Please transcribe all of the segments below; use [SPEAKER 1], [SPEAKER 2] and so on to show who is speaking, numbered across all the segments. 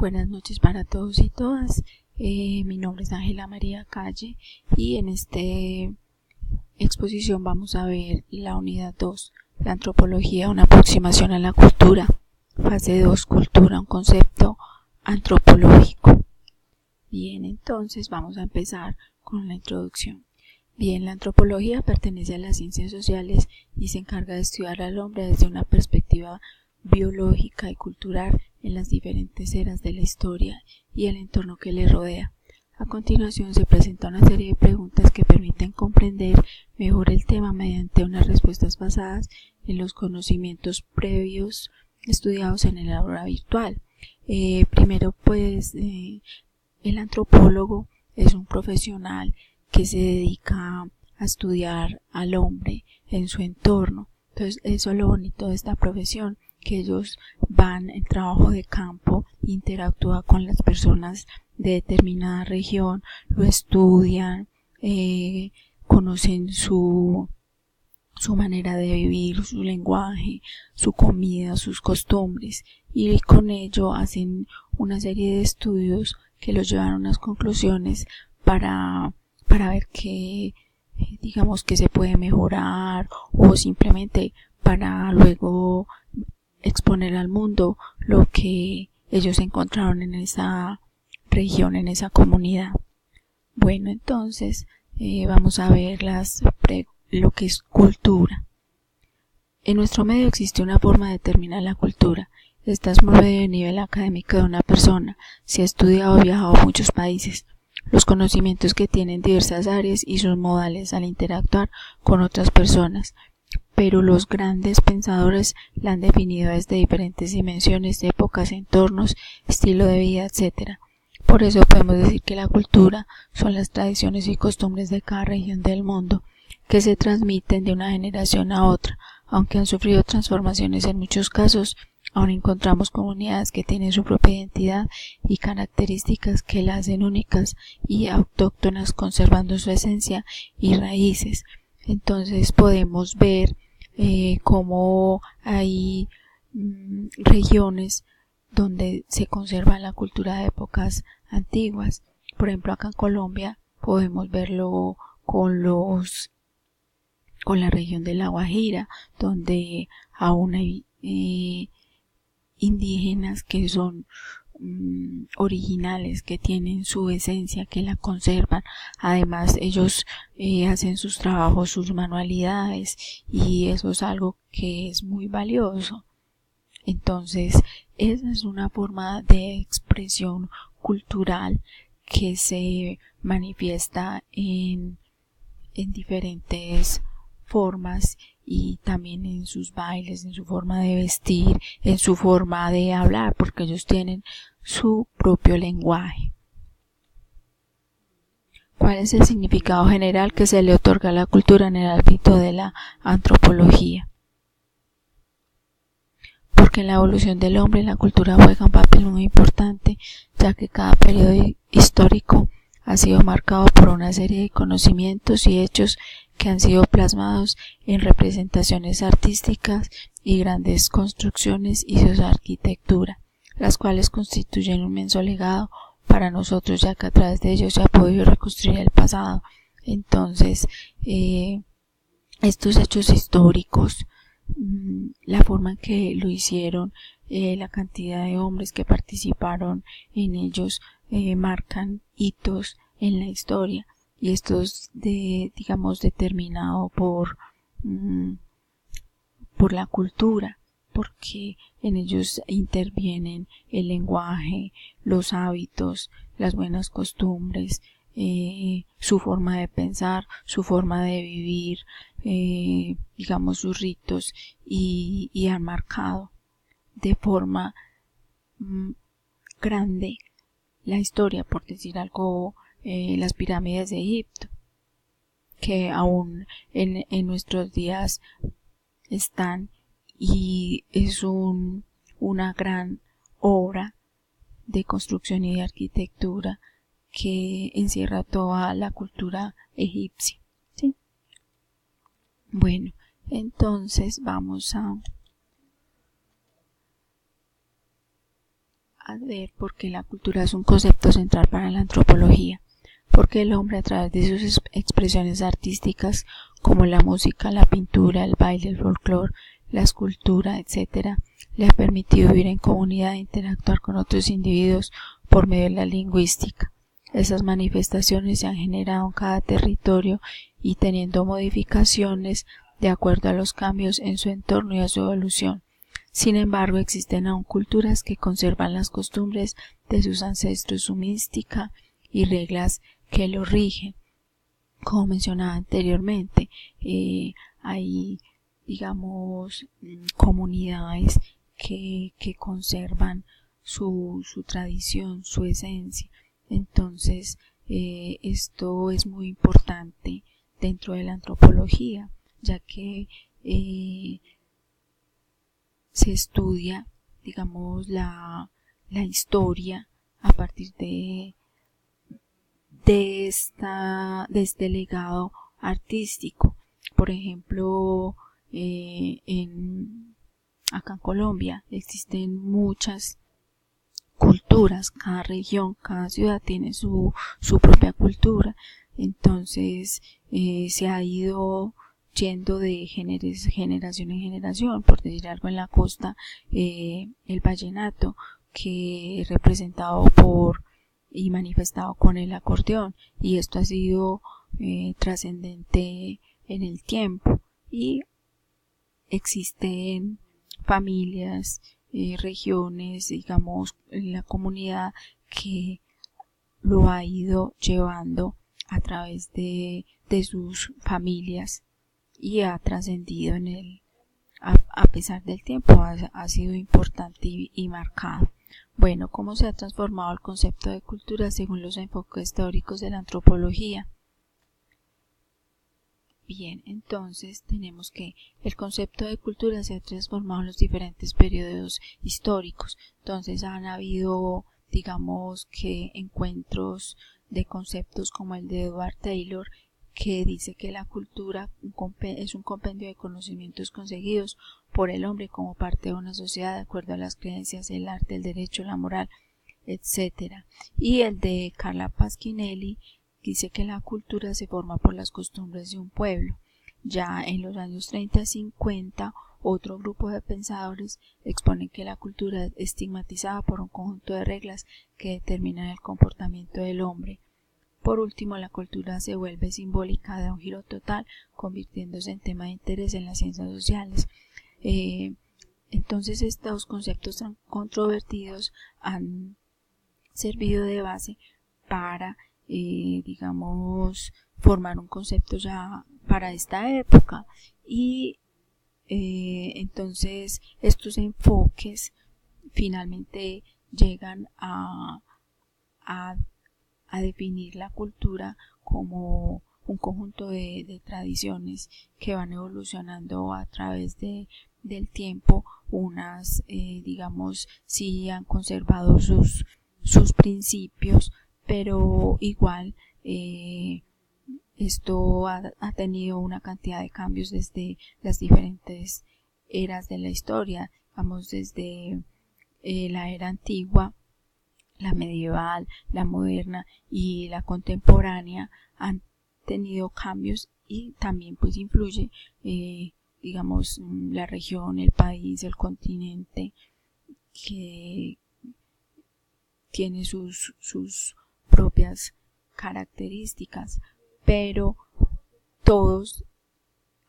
[SPEAKER 1] Buenas noches para todos y todas. Mi nombre es Ángela María Calle y en esta exposición vamos a ver la unidad 2, la antropología, una aproximación a la cultura. Fase 2, cultura, un concepto antropológico. Bien, entonces vamos a empezar con la introducción. Bien, la antropología pertenece a las ciencias sociales y se encarga de estudiar al hombre desde una perspectiva biológica y cultural en las diferentes eras de la historia y el entorno que le rodea. A continuación se presenta una serie de preguntas que permiten comprender mejor el tema mediante unas respuestas basadas en los conocimientos previos estudiados en el aula virtual. Primero, el antropólogo es un profesional que se dedica a estudiar al hombre en su entorno. Entonces, eso es lo bonito de esta profesión, que ellos van en trabajo de campo, interactúan con las personas de determinada región, lo estudian, conocen su manera de vivir, su lenguaje, su comida, sus costumbres, y con ello hacen una serie de estudios que los llevan a unas conclusiones para ver qué, digamos, que se puede mejorar, o simplemente para luego exponer al mundo lo que ellos encontraron en esa región, en esa comunidad. Bueno, entonces vamos a ver lo que es cultura. En nuestro medio existe una forma de determinar la cultura. Esta es por medio del nivel académico de una persona. Se ha estudiado o viajado a muchos países. Los conocimientos que tienen diversas áreas y sus modales al interactuar con otras personas. Pero los grandes pensadores la han definido desde diferentes dimensiones, épocas, entornos, estilo de vida, etc. Por eso podemos decir que la cultura son las tradiciones y costumbres de cada región del mundo, que se transmiten de una generación a otra. Aunque han sufrido transformaciones en muchos casos, aún encontramos comunidades que tienen su propia identidad y características que las hacen únicas y autóctonas, conservando su esencia y raíces. Entonces podemos ver cómo hay regiones donde se conserva la cultura de épocas antiguas. Por ejemplo, acá en Colombia podemos verlo con la región de La Guajira, donde aún hay indígenas que son originales, que tienen su esencia, que la conservan. Además, ellos hacen sus trabajos, sus manualidades, y eso es algo que es muy valioso. Entonces, esa es una forma de expresión cultural que se manifiesta en diferentes formas, y también en sus bailes, en su forma de vestir, en su forma de hablar, porque ellos tienen su propio lenguaje. ¿Cuál es el significado general que se le otorga a la cultura en el ámbito de la antropología? Porque en la evolución del hombre la cultura juega un papel muy importante, ya que cada periodo histórico ha sido marcado por una serie de conocimientos y hechos que han sido plasmados en representaciones artísticas y grandes construcciones y su arquitectura, las cuales constituyen un inmenso legado para nosotros, ya que a través de ellos se ha podido reconstruir el pasado. Entonces, estos hechos históricos, la forma en que lo hicieron, la cantidad de hombres que participaron en ellos, marcan hitos en la historia, y esto es digamos determinado por la cultura, porque en ellos intervienen el lenguaje, los hábitos, las buenas costumbres, su forma de pensar, su forma de vivir, digamos sus ritos, y han marcado de forma grande la historia. Por decir algo, las pirámides de Egipto, que aún en nuestros días están, y es una gran obra de construcción y de arquitectura que encierra toda la cultura egipcia, ¿sí? Bueno, entonces vamos a ver por qué la cultura es un concepto central para la antropología. Porque el hombre, a través de sus expresiones artísticas como la música, la pintura, el baile, el folclore, la escultura, etc., le ha permitido vivir en comunidad e interactuar con otros individuos por medio de la lingüística. Esas manifestaciones se han generado en cada territorio y teniendo modificaciones de acuerdo a los cambios en su entorno y a su evolución. Sin embargo, existen aún culturas que conservan las costumbres de sus ancestros, su mística y reglas que lo rigen. Como mencionaba anteriormente, hay, digamos, comunidades que conservan su tradición, su esencia. Entonces, esto es muy importante dentro de la antropología, ya que se estudia, digamos, la historia a partir de este legado artístico. Por ejemplo, acá en Colombia existen muchas culturas, cada región, cada ciudad tiene su propia cultura. Entonces se ha ido yendo de generación en generación. Por decir algo, en la costa, el vallenato, que es representado por y manifestado con el acordeón, y esto ha sido trascendente en el tiempo, y existen familias, regiones, digamos, en la comunidad que lo ha ido llevando a través de sus familias y ha trascendido en a pesar del tiempo, ha sido importante y marcado. Bueno, ¿cómo se ha transformado el concepto de cultura según los enfoques teóricos de la antropología? Bien, entonces tenemos que el concepto de cultura se ha transformado en los diferentes periodos históricos. Entonces han habido, digamos, que encuentros de conceptos como el de Edward Taylor, que dice que la cultura es un compendio de conocimientos conseguidos por el hombre como parte de una sociedad de acuerdo a las creencias, el arte, el derecho, la moral, etc. Y el de Carla Pasquinelli dice que la cultura se forma por las costumbres de un pueblo. Ya en los años 30 y 50, otro grupo de pensadores expone que la cultura es estigmatizada por un conjunto de reglas que determinan el comportamiento del hombre. Por último, la cultura se vuelve simbólica de un giro total, convirtiéndose en tema de interés en las ciencias sociales. Entonces, estos conceptos tan controvertidos han servido de base para, digamos, formar un concepto ya para esta época. Y entonces, estos enfoques finalmente llegan a definir la cultura como un conjunto de tradiciones que van evolucionando a través del tiempo. Unas, digamos, sí han conservado sus principios, pero igual esto ha tenido una cantidad de cambios desde las diferentes eras de la historia. Vamos desde la era antigua, la medieval, la moderna y la contemporánea han tenido cambios, y también pues influye, digamos, la región, el país, el continente, que tiene sus propias características, pero todos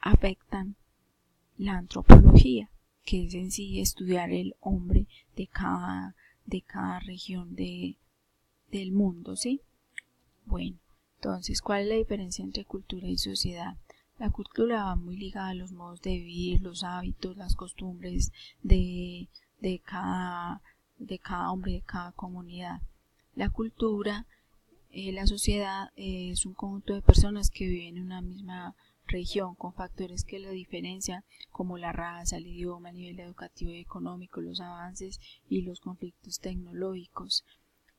[SPEAKER 1] afectan la antropología, que es en sí estudiar el hombre de cada región del mundo, ¿sí? Bueno, entonces, ¿cuál es la diferencia entre cultura y sociedad? La cultura va muy ligada a los modos de vivir, los hábitos, las costumbres de cada hombre, de cada comunidad. La cultura, la sociedad, es un conjunto de personas que viven en una misma región con factores que la diferencian, como la raza, el idioma, el nivel educativo y económico, los avances y los conflictos tecnológicos.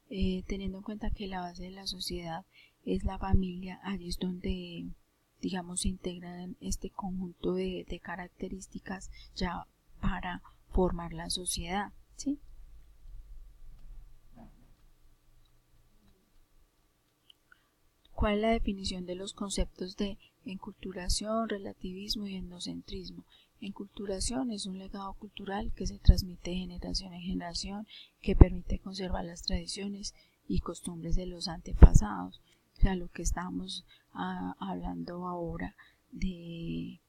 [SPEAKER 1] Teniendo en cuenta que la base de la sociedad es la familia, allí es donde, digamos, se integran este conjunto de características ya para formar la sociedad, ¿sí? ¿Cuál es la definición de los conceptos de enculturación, relativismo y etnocentrismo? Enculturación es un legado cultural que se transmite de generación en generación, que permite conservar las tradiciones y costumbres de los antepasados. O sea, lo que estamos hablando ahora de,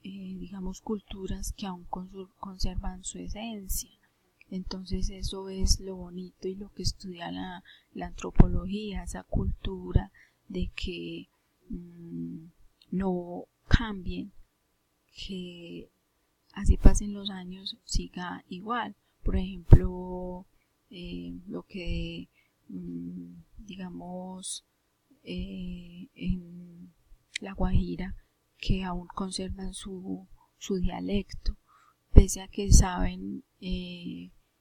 [SPEAKER 1] digamos, culturas que aún conservan su esencia. Entonces eso es lo bonito y lo que estudia la antropología, esa cultura de que no cambien, que así pasen los años siga igual. Por ejemplo, lo que digamos en La Guajira, que aún conservan su dialecto, pese a que saben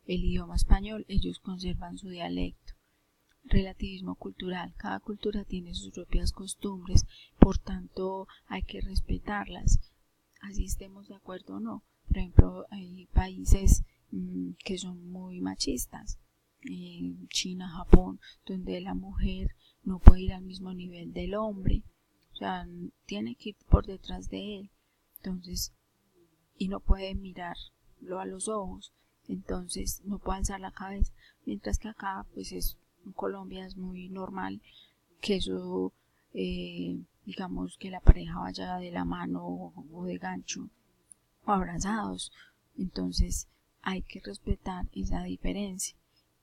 [SPEAKER 1] el idioma español, ellos conservan su dialecto. Relativismo cultural. Cada cultura tiene sus propias costumbres, por tanto hay que respetarlas, así estemos de acuerdo o no. Por ejemplo, hay países que son muy machistas, China, Japón, donde la mujer no puede ir al mismo nivel del hombre, o sea, tiene que ir por detrás de él, entonces, y no puede mirarlo a los ojos, entonces no puede alzar la cabeza, mientras que acá, pues en Colombia es muy normal que eso, digamos, que la pareja vaya de la mano o de gancho o abrazados, entonces hay que respetar esa diferencia.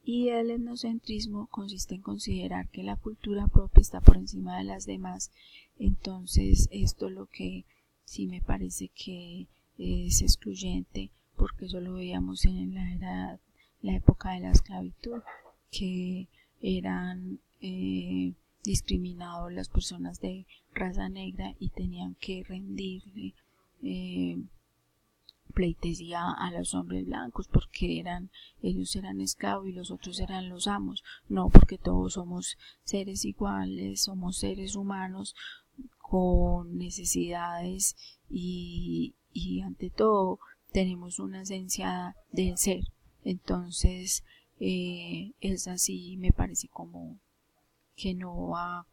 [SPEAKER 1] Y el etnocentrismo consiste en considerar que la cultura propia está por encima de las demás, entonces esto es lo que sí me parece que es excluyente, porque eso lo veíamos en la época de la esclavitud, que eran discriminados las personas de raza negra y tenían que rendirle pleitesía a los hombres blancos porque ellos eran esclavos y los otros eran los amos. No, porque todos somos seres iguales, somos seres humanos con necesidades y ante todo tenemos una esencia del ser. Entonces es así, me parece como que no va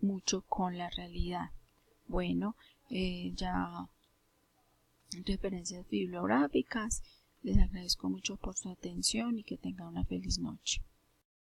[SPEAKER 1] mucho con la realidad. Bueno, ya referencias bibliográficas. Les agradezco mucho por su atención y que tengan una feliz noche.